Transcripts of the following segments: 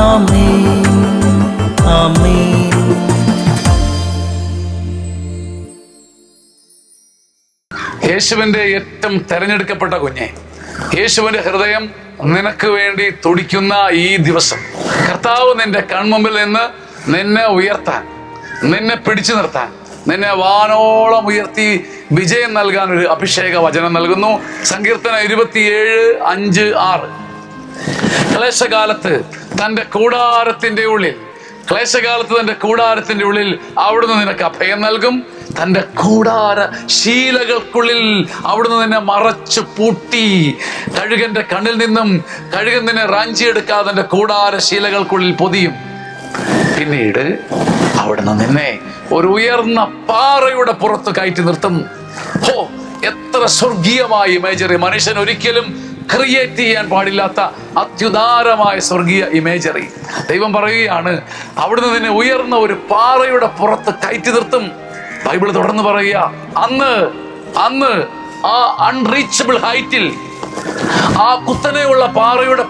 ആമേൻ ആമേൻ. യേശുവിന്റെ ഏറ്റവും തെരഞ്ഞെടുക്കപ്പെട്ട കുഞ്ഞെ, യേശുവിന്റെ ഹൃദയം നിനക്ക് വേണ്ടി തുടിക്കുന്ന ഈ ദിവസം കർത്താവ് നിന്റെ കൺമുമ്പിൽ നിന്ന് നിന്നെ ഉയർത്താൻ, നിന്നെ പിടിച്ചു നിർത്താൻ, നിന്നെ വാനോളം ഉയർത്തി വിജയം നൽകാൻ ഒരു അഭിഷേക വചനം നൽകുന്നു. സങ്കീർത്തനം 27:5-6. ക്ലേശകാലത്ത് തന്റെ കൂടാരത്തിന്റെ ഉള്ളിൽ അവിടുന്ന് നിനക്ക് അഭയം നൽകും. തന്റെ കൂടാര ശീലകൾക്കുള്ളിൽ അവിടുന്ന് നിന്നെ മറച്ചു പൂട്ടി. കഴുകന്റെ കണ്ണിൽ നിന്നും കഴുകൻ നിന്നെ റാഞ്ചിയെടുക്കാതെ തന്റെ കൂടാര ശീലകൾക്കുള്ളിൽ പൊതിയും. പിന്നീട് അവിടുന്ന് നിന്നെ ഒരു ഉയർന്ന പാറയുടെ പുറത്ത് കയറ്റി നിർത്തും. ഹോ, എത്ര സ്വർഗീയമായ ഇമേജറി! മനുഷ്യൻ ഒരിക്കലും ക്രിയേറ്റ് ചെയ്യാൻ പാടില്ലാത്ത അത്യുദാരമായ സ്വർഗീയ ഇമേജറി. ദൈവം പറയുകയാണ്, അവിടുന്ന് നിന്നെ ഉയർന്ന ഒരു പാറയുടെ പുറത്ത് കയറ്റി നിർത്തും. ബൈബിൾ തുടർന്ന് പറയുക, അന്ന് ആ അൺറീച്ചബിൾ ഹൈറ്റിൽ, ആ കുത്തനെയുള്ള പാറയുടെ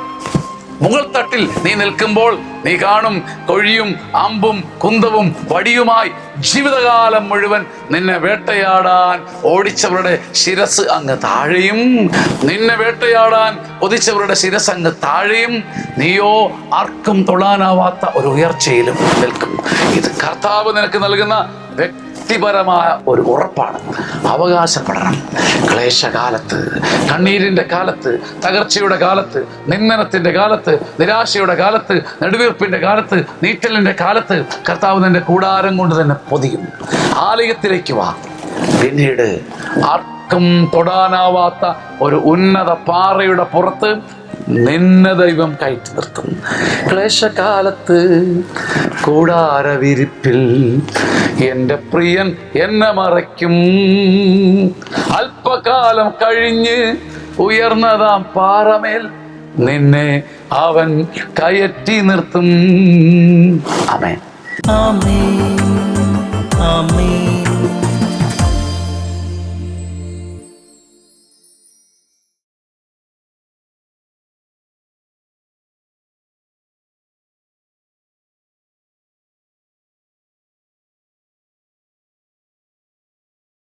മുകൾ തട്ടിൽ നീ നിൽക്കുമ്പോൾ നീ കാണും കൊഴിയും അമ്പും കുന്തവും വടിയുമായി ജീവിതകാലം മുഴുവൻ നിന്നെ വേട്ടയാടാൻ ഓടിച്ചവരുടെ ശിരസ് അങ്ങ് താഴെയും, നിന്നെ വേട്ടയാടാൻ കൊതിച്ചവരുടെ ശിരസ് അങ്ങ് താഴെയും, നീയോ ആർക്കും തൊടാനാവാത്ത ഒരു ഉയർച്ചയിലും നിൽക്കും. ഇത് കർത്താവ് നിനക്ക് നൽകുന്ന വ്യക്തിപരമായ ഒരു ഉറപ്പാണ്. അവകാശപ്പെടണം. ക്ലേശകാലത്ത്, കണ്ണീരിന്റെ കാലത്ത്, തകർച്ചയുടെ കാലത്ത്, നിന്ദനത്തിന്റെ കാലത്ത്, നിരാശയുടെ കാലത്ത്, നെടുവീർപ്പിന്റെ കാലത്ത്, നീറ്റലിന്റെ കാലത്ത് കർത്താവ് നിന്റെ കൂടാരം കൊണ്ട് തന്നെ പൊതിയും. ആലയത്തിലേക്ക് വാ. പിന്നീട് ആർക്കും തൊടാനാവാത്ത ഒരു ഉന്നത പാറയുടെ പുറത്ത് നിന്നെ ദൈവം കയറ്റി നിർത്തും. ക്ലേശകാലത്ത് കൂടാരവിരിപ്പിൽ എൻ്റെ പ്രിയൻ എന്നെ മറയ്ക്കും. അല്പകാലം കഴിഞ്ഞ് ഉയർന്നതാം പാറമേൽ നിന്നെ അവൻ കയറ്റി നിർത്തും. ആമേൻ ആമേൻ ആമേൻ.